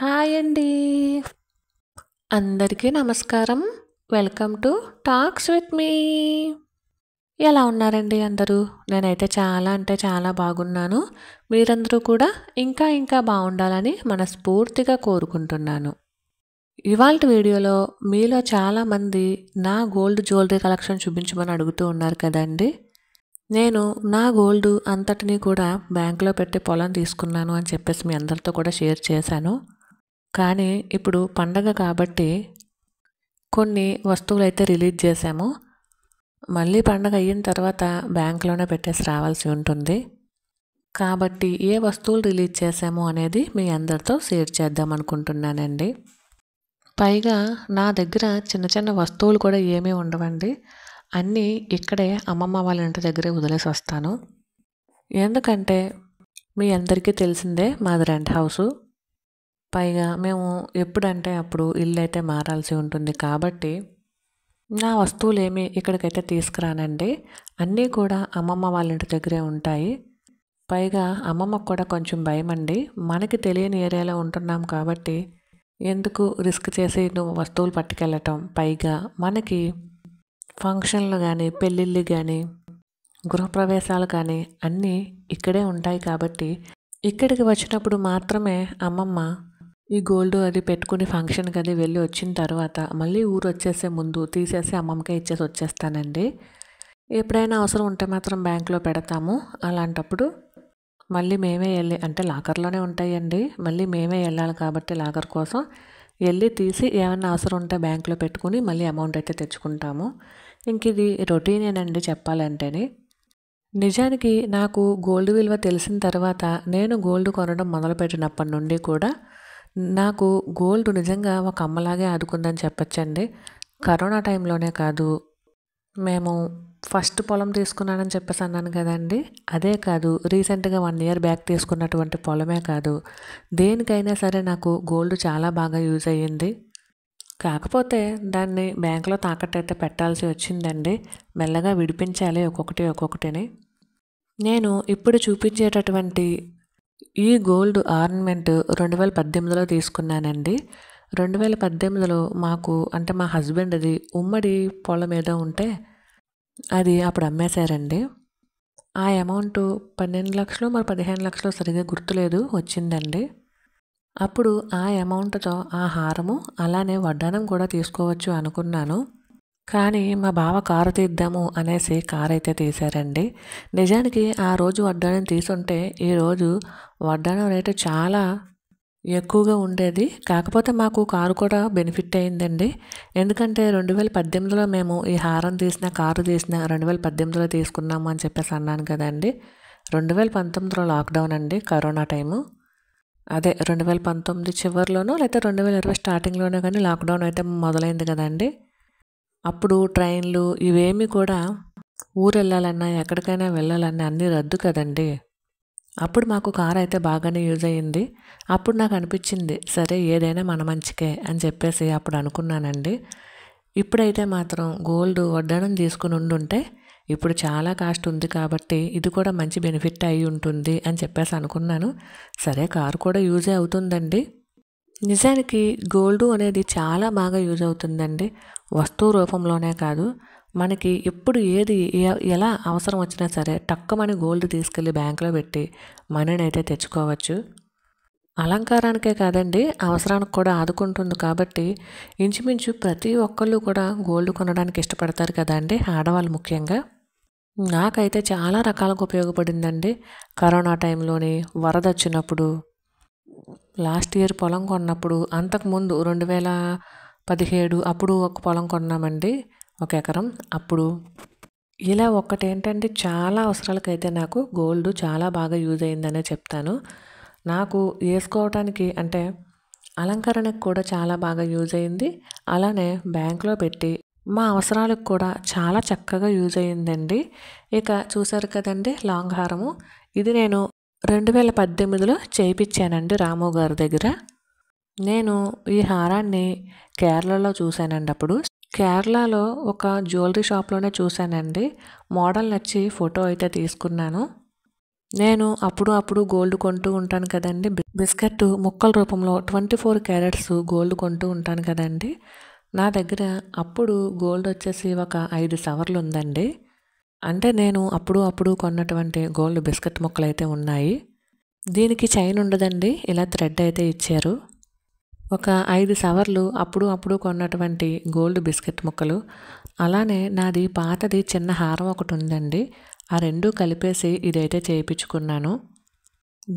Hi అండి. అందరికీ నమస్కారం. Welcome to talks with me. ఎలా ఉన్నారండి అందరూ? నేనైతే చాలా అంటే చాలా బాగున్నాను. మీరందరూ కూడా ఇంకా బాగుండాలని మనస్ఫూర్తిగా కోరుకుంటున్నాను. ఇవాల్టి వీడియోలో మీలో చాలామంది నా గోల్డ్ జ్యువెలరీ కలెక్షన్ చూపించమని అడుగుతూ ఉన్నారు కదండి. నేను నా గోల్డ్ అంతటినీ కూడా బ్యాంకులో పెట్టి పొలం తీసుకున్నాను అని చెప్పేసి మీ అందరితో కూడా షేర్ చేశాను. కానీ ఇప్పుడు పండగ కాబట్టి కొన్ని వస్తువులైతే రిలీజ్ చేశాము. మళ్ళీ పండగ అయిన తర్వాత బ్యాంక్లోనే పెట్టేసి రావాల్సి ఉంటుంది. కాబట్టి ఏ వస్తువులు రిలీజ్ చేశాము అనేది మీ అందరితో షేర్ చేద్దాం అనుకుంటున్నానండి. పైగా నా దగ్గర చిన్న వస్తువులు కూడా ఏమీ ఉండవండి. అన్నీ ఇక్కడే అమ్మమ్మ వాళ్ళ ఇంటి దగ్గరే వదిలేసి వస్తాను. ఎందుకంటే మీ అందరికీ తెలిసిందే మాది రెంట్ హౌసు. పైగా మేము ఎప్పుడంటే అప్పుడు ఇల్లు అయితే మారాల్సి ఉంటుంది కాబట్టి నా వస్తువులు ఏమీ ఇక్కడికైతే తీసుకురానండి. అన్నీ కూడా అమ్మమ్మ వాళ్ళ ఇంటి దగ్గరే ఉంటాయి. పైగా అమ్మమ్మకు కూడా కొంచెం భయం అండి. మనకి తెలియని ఏరియాలో ఉంటున్నాం కాబట్టి ఎందుకు రిస్క్ చేసి నువ్వు వస్తువులు పట్టుకెళ్ళటం, పైగా మనకి ఫంక్షన్లు కానీ పెళ్ళిళ్ళు కానీ గృహప్రవేశాలు కానీ అన్నీ ఇక్కడే ఉంటాయి కాబట్టి ఇక్కడికి వచ్చినప్పుడు మాత్రమే అమ్మమ్మ ఈ గోల్డ్ అది పెట్టుకుని ఫంక్షన్కి అది వెళ్ళి వచ్చిన తర్వాత మళ్ళీ ఊరు వచ్చేసే ముందు తీసేసి అమ్మమ్మకే ఇచ్చేసి వచ్చేస్తానండి. ఎప్పుడైనా అవసరం ఉంటే మాత్రం బ్యాంక్లో పెడతాము. అలాంటప్పుడు మళ్ళీ మేమే వెళ్ళి, అంటే లాకర్లోనే ఉంటాయండి, మళ్ళీ మేమే వెళ్ళాలి కాబట్టి లాకర్ కోసం వెళ్ళి తీసి ఏమైనా అవసరం ఉంటే బ్యాంక్లో పెట్టుకుని మళ్ళీ అమౌంట్ అయితే తెచ్చుకుంటాము. ఇంక ఇది రొటీనేనండి చెప్పాలంటేనే. నిజానికి నాకు గోల్డ్ విలువ తెలిసిన తర్వాత నేను గోల్డ్ కొనడం మొదలుపెట్టినప్పటి నుండి కూడా నాకు గోల్డ్ నిజంగా ఒక అమ్మలాగే ఆదుకుందని చెప్పచ్చండి. కరోనా టైంలోనే కాదు, మేము ఫస్ట్ పొలం తీసుకున్నానని చెప్పేసి అన్నాను కదండి, అదే కాదు, రీసెంట్గా 1 year బ్యాక్ తీసుకున్నటువంటి పొలమే కాదు, దేనికైనా సరే నాకు గోల్డ్ చాలా బాగా యూజ్ అయ్యింది. కాకపోతే దాన్ని బ్యాంకులో తాకట్టు అయితే పెట్టాల్సి వచ్చిందండి. మెల్లగా విడిపించాలి ఒక్కొక్కటిని. నేను ఇప్పుడు చూపించేటటువంటి ఈ గోల్డ్ ఆర్నమెంట్ 2018లో తీసుకున్నానండి. 2018లో మాకు, అంటే మా హస్బెండ్ది ఉమ్మడి పొలం ఏదో ఉంటే అది అప్పుడు అమ్మేశారండి. ఆ అమౌంట్ 12 లక్షలు మరి 15 లక్షలు సరిగ్గా గుర్తులేదు వచ్చిందండి. అప్పుడు ఆ అమౌంట్తో ఆ హారము అలానే వడ్డానం కూడా తీసుకోవచ్చు అనుకున్నాను. కానీ మా బావ కారు తీద్దాము అనేసి కారు అయితే తీశారండి. నిజానికి ఆ రోజు వడ్డానం తీసుంటే ఈరోజు వడ్డానం రేటు చాలా ఎక్కువగా ఉండేది. కాకపోతే మాకు కారు కూడా బెనిఫిట్ అయిందండి. ఎందుకంటే 2018లో మేము ఈ హారం తీసిన కారు తీసిన 2018లో తీసుకున్నాము అని చెప్పేసి అన్నాను కదండి. 2019లో లాక్డౌన్ అండి, కరోనా టైము. అదే 2019 చివరిలోనో లేకపోతే 2020 స్టార్టింగ్లోనో కానీ లాక్డౌన్ అయితే మొదలైంది కదండి. అప్పుడు ట్రైన్లు ఇవేమీ కూడా ఊరు వెళ్ళాలన్నా ఎక్కడికైనా వెళ్ళాలన్నా అన్నీ రద్దు కదండి. అప్పుడు మాకు కారు అయితే బాగానే యూజ్ అయ్యింది. అప్పుడు నాకు అనిపించింది, సరే ఏదైనా మన మంచికే అని చెప్పేసి అప్పుడు అనుకున్నానండి. ఇప్పుడైతే మాత్రం గోల్డ్ వడ్డానం తీసుకుని ఉండుంటే ఇప్పుడు చాలా కాస్ట్ ఉంది కాబట్టి ఇది కూడా మంచి బెనిఫిట్ అయి ఉంటుంది అని చెప్పేసి అనుకున్నాను. సరే కారు కూడా యూజే అవుతుందండి. నిజానికి గోల్డ్ అనేది చాలా బాగా యూజ్ అవుతుందండి. వస్తువు రూపంలోనే కాదు, మనకి ఎప్పుడు ఏది ఎలా అవసరం వచ్చినా సరే టక్కుమని గోల్డ్ తీసుకెళ్ళి బ్యాంకులో పెట్టి మనీని అయితే తెచ్చుకోవచ్చు. అలంకారానికే కాదండి, అవసరానికి కూడా ఆదుకుంటుంది కాబట్టి ఇంచుమించు ప్రతి ఒక్కళ్ళు కూడా గోల్డ్ కొనడానికి ఇష్టపడతారు కదండి, ఆడవాళ్ళు ముఖ్యంగా. నాకైతే చాలా రకాలుగా ఉపయోగపడిందండి. కరోనా టైంలోని, వరద వచ్చినప్పుడు, లాస్ట్ ఇయర్ పొలం కొన్నప్పుడు, అంతకుముందు 2017 అప్పుడు ఒక పొలం కొన్నామండి, 1 ఎకరం. అప్పుడు ఇలా ఒక్కటేంటంటే చాలా అవసరాలకైతే నాకు గోల్డ్ చాలా బాగా యూజ్ అయిందనే చెప్తాను. నాకు వేసుకోవటానికి, అంటే అలంకరణకు కూడా చాలా బాగా యూజ్ అయింది. అలానే బ్యాంకులో పెట్టి మా అవసరాలకు కూడా చాలా చక్కగా యూజ్ అయ్యిందండి. ఇక చూసారు కదండి లాంగ్ హారము, ఇది నేను 2018లో చేయించానండి రాము గారి దగ్గర. నేను ఈ హారాన్ని కేరళలో చూశానండి. అప్పుడు కేరళలో ఒక జ్యువెలరీ షాప్లోనే చూశానండి. మోడల్ నచ్చి ఫోటో అయితే తీసుకున్నాను. నేను అప్పుడు గోల్డ్ కొంటూ ఉంటాను కదండీ. బిస్కెట్ ముక్కల రూపంలో 24 క్యారెట్స్ గోల్డ్ కొంటూ ఉంటాను కదండీ. నా దగ్గర అప్పుడు గోల్డ్ వచ్చేసి ఒక 5 సవర్లు ఉందండి. అంటే నేను అప్పుడు కొన్నటువంటి గోల్డ్ బిస్కెట్ ముక్కలైతే ఉన్నాయి. దీనికి చైన్ ఉండదండి. ఇలా థ్రెడ్ అయితే ఇచ్చారు. ఒక 5 సవర్లు అప్పుడు కొన్నటువంటి గోల్డ్ బిస్కెట్ ముక్కలు. అలానే నాది పాతది చిన్న హారం ఒకటి ఉందండి. ఆ 2 కలిపేసి ఇదైతే చేయించుకున్నాను.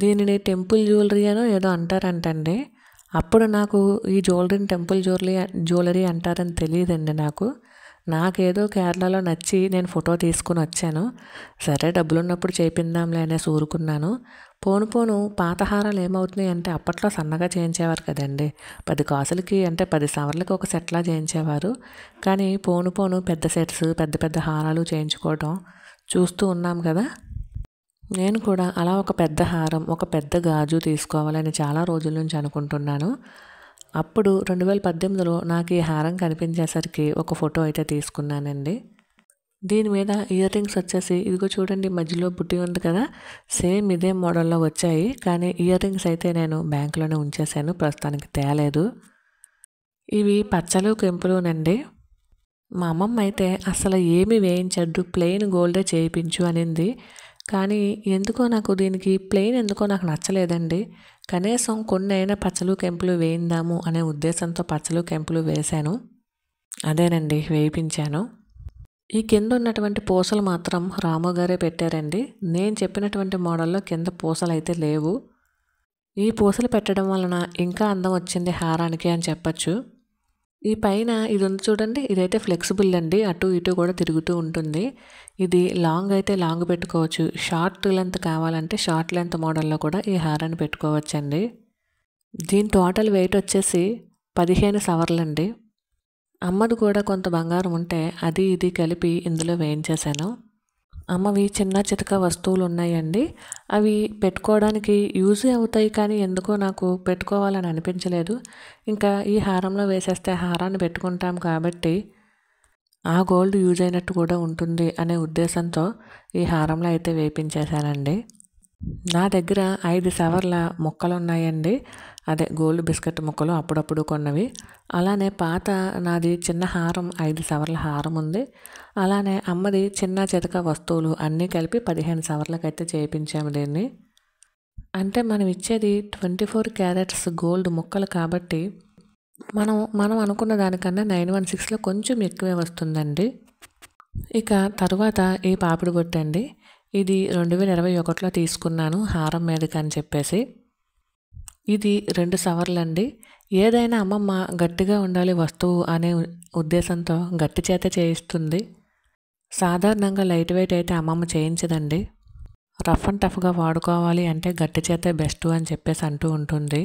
దీనిని టెంపుల్ జ్యువెలరీ అనో ఏదో అంటారంటండి. అప్పుడు నాకు ఈ జ్యువెలరీని టెంపుల్ జ్యువెలరీ అంటారని తెలియదండి నాకు. నాకేదో కేరళలో నచ్చి నేను ఫోటో తీసుకుని వచ్చాను. సరే డబ్బులున్నప్పుడు చేయిందాంలే అనేసి ఊరుకున్నాను. పోను పాత హారాలు ఏమవుతున్నాయి అంటే అప్పట్లో సన్నగా చేయించేవారు కదండి. 10 కాసులకి అంటే 10 సవర్లకి ఒక సెట్లా చేయించేవారు. కానీ పోను పెద్ద సెట్స్ పెద్ద హారాలు చేయించుకోవడం చూస్తూ ఉన్నాం కదా. నేను కూడా అలా ఒక పెద్ద హారం ఒక పెద్ద గాజు తీసుకోవాలని చాలా రోజుల నుంచి అనుకుంటున్నాను. అప్పుడు 2018లో నాకు ఈ హారం కనిపించేసరికి ఒక ఫోటో అయితే తీసుకున్నానండి. దీని మీద ఇయర్ రింగ్స్ వచ్చేసి ఇదిగో చూడండి మధ్యలో బుట్టి ఉంది కదా, సేమ్ ఇదే మోడల్లో వచ్చాయి. కానీ ఇయర్ రింగ్స్ అయితే నేను బ్యాంకులోనే ఉంచేసాను, ప్రస్తుతానికి తేలేదు. ఇవి పచ్చలు కెంపులునండి. మా అమ్మమ్మ అయితే అసలు ఏమీ వేయించద్దు, ప్లెయిన్ గోల్డే చేయించు అనింది. కానీ ఎందుకో నాకు దీనికి ప్లెయిన్ ఎందుకో నాకు నచ్చలేదండి. కనీసం కొన్ని అయినా పచ్చలు కెంపులు వేయిందాము అనే ఉద్దేశంతో పచ్చలు కెంపులు వేశాను. అదేనండి వేయించాను. ఈ కింద ఉన్నటువంటి పూసలు మాత్రం రాము గారే పెట్టారండి. నేను చెప్పినటువంటి మోడల్లో కింద పూసలు అయితే లేవు. ఈ పూసలు పెట్టడం వలన ఇంకా అందం వచ్చింది హారానికి అని చెప్పచ్చు. ఈ పైన ఇది ఉంది చూడండి, ఇదైతే ఫ్లెక్సిబుల్ అండి, అటు ఇటు కూడా తిరుగుతూ ఉంటుంది. ఇది లాంగ్ అయితే లాంగ్ పెట్టుకోవచ్చు, షార్ట్ లెంత్ కావాలంటే షార్ట్ లెంత్ మోడల్లో కూడా ఈ హారాన్ని పెట్టుకోవచ్చండి. దీని టోటల్ వెయిట్ వచ్చేసి 15 సవర్లండి. అమ్మది కూడా కొంత బంగారం ఉంటే అది ఇది కలిపి ఇందులో వేయించేశాను. అమ్మవి చిన్న చితక వస్తువులు ఉన్నాయండి. అవి పెట్టుకోవడానికి యూజ్ అవుతాయి, కానీ ఎందుకో నాకు పెట్టుకోవాలని అనిపించలేదు. ఇంకా ఈ హారంలో వేసేస్తే హారాన్ని పెట్టుకుంటాం కాబట్టి ఆ గోల్డ్ యూజ్ అయినట్టు కూడా ఉంటుంది అనే ఉద్దేశంతో ఈ హారంలో అయితే వేయించేశానండి. నా దగ్గర 5 సవర్ల ముక్కలు ఉన్నాయండి. అదే గోల్డ్ బిస్కెట్ ముక్కలు అప్పుడప్పుడు కొన్నవి. అలానే పాత నాది చిన్న హారం 5 సవర్ల హారం ఉంది. అలానే అమ్మది చిన్న చితక వస్తువులు అన్నీ కలిపి 15 సవర్లకైతే చేయించాము దీన్ని. అంటే మనం ఇచ్చేది 24 క్యారెట్స్ గోల్డ్ ముక్కలు కాబట్టి మనం అనుకున్న దానికన్నా 916లో కొంచెం ఎక్కువే వస్తుందండి. ఇక తర్వాత ఈ పాపిడి బొట్టండి. ఇది 2021లో తీసుకున్నాను హారం మీదకి అని చెప్పేసి. ఇది 2 సవర్లండి. ఏదైనా అమ్మమ్మ గట్టిగా ఉండాలి వస్తువు అనే ఉద్దేశంతో గట్టి చేత చేయిస్తుంది. సాధారణంగా లైట్ వెయిట్ అయితే అమ్మమ్మ చేయించదండి. రఫ్ అండ్ టఫ్గా వాడుకోవాలి అంటే గట్టి చేతే బెస్ట్ అని చెప్పేసి అంటూ ఉంటుంది.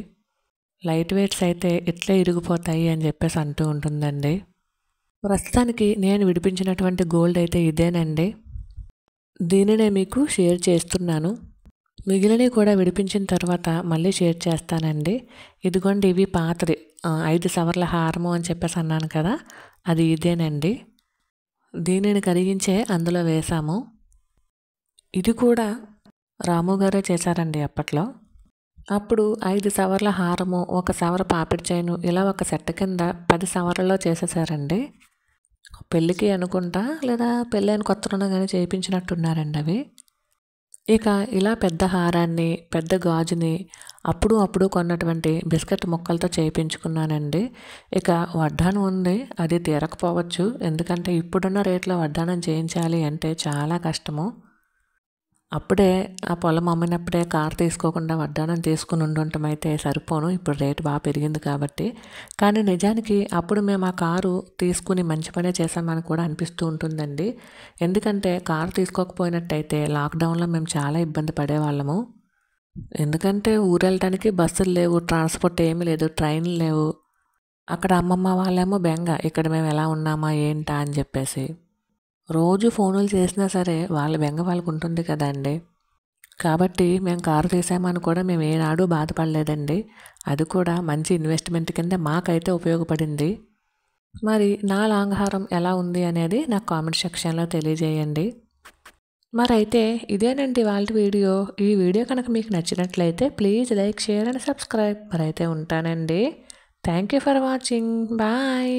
లైట్ వెయిట్స్ అయితే ఇట్లే ఇరిగిపోతాయి అని చెప్పేసి అంటూ ఉంటుందండి. ప్రస్తుతానికి నేను విడిపించినటువంటి గోల్డ్ అయితే ఇదేనండి. దీనినే మీకు షేర్ చేస్తున్నాను. మిగిలినవి కూడా విడిపించిన తర్వాత మళ్ళీ షేర్ చేస్తానండి. ఇదిగోండి ఇవి పాతది 5 సవర్ల హారము అని చెప్పేసి అన్నాను కదా, అది ఇదేనండి. దీనిని కరిగించే అందులో వేసాము. ఇది కూడా రాము గారే చేశారండి అప్పట్లో. అప్పుడు 5 సవర్ల హారము 1 సవర పాపిడి చైను ఇలా ఒక సెట్ కింద 10 సవర్లలో చేసేసారండి. పెళ్ళికి అనుకుంటా లేదా పెళ్ళైన కొత్తలోనే కానీ చేయించినట్టున్నారండి అవి. ఇక ఇలా పెద్ద హారాన్ని పెద్ద గాజుని అప్పుడు కొన్నటువంటి బిస్కెట్ ముక్కలతో చేయించుకున్నానండి. ఇక వడ్డానం ఉంది, అది తీరకపోవచ్చు. ఎందుకంటే ఇప్పుడున్న రేట్లో వడ్డానం చేయించాలి అంటే చాలా కష్టము. అప్పుడే ఆ పొలం అమ్మినప్పుడే కారు తీసుకోకుండా వడ్డానం తీసుకుని ఉండటం అయితే సరిపోను, ఇప్పుడు రేటు బాగా పెరిగింది కాబట్టి. కానీ నిజానికి అప్పుడు మేము ఆ కారు తీసుకుని మంచి పనే చేసామని కూడా అనిపిస్తూ ఉంటుందండి. ఎందుకంటే కారు తీసుకోకపోయినట్టయితే లాక్డౌన్లో మేము చాలా ఇబ్బంది పడేవాళ్ళము. ఎందుకంటే ఊరు వెళ్ళటానికి బస్సులు లేవు, ట్రాన్స్పోర్ట్ ఏమీ లేదు, ట్రైన్లు లేవు. అక్కడ అమ్మమ్మ వాళ్ళేమో బెంగ, ఇక్కడ మేము ఎలా ఉన్నామా ఏంటా అని చెప్పేసి. రోజు ఫోనులు చేసినా సరే వాళ్ళ బెంగ వాళ్ళకు ఉంటుంది కదండి. కాబట్టి మేము కారు తీసామని కూడా మేము ఏనాడు బాధపడలేదండి. అది కూడా మంచి ఇన్వెస్ట్మెంట్ కింద మాకైతే ఉపయోగపడింది. మరి నా లాంగ్ హారం ఎలా ఉంది అనేది నాకు కామెంట్ సెక్షన్లో తెలియజేయండి. మరైతే ఇదేనండి వాళ్ళ వీడియో. ఈ వీడియో కనుక మీకు నచ్చినట్లయితే please like, share and subscribe. మరైతే ఉంటానండి. Thank you for watching. Bye.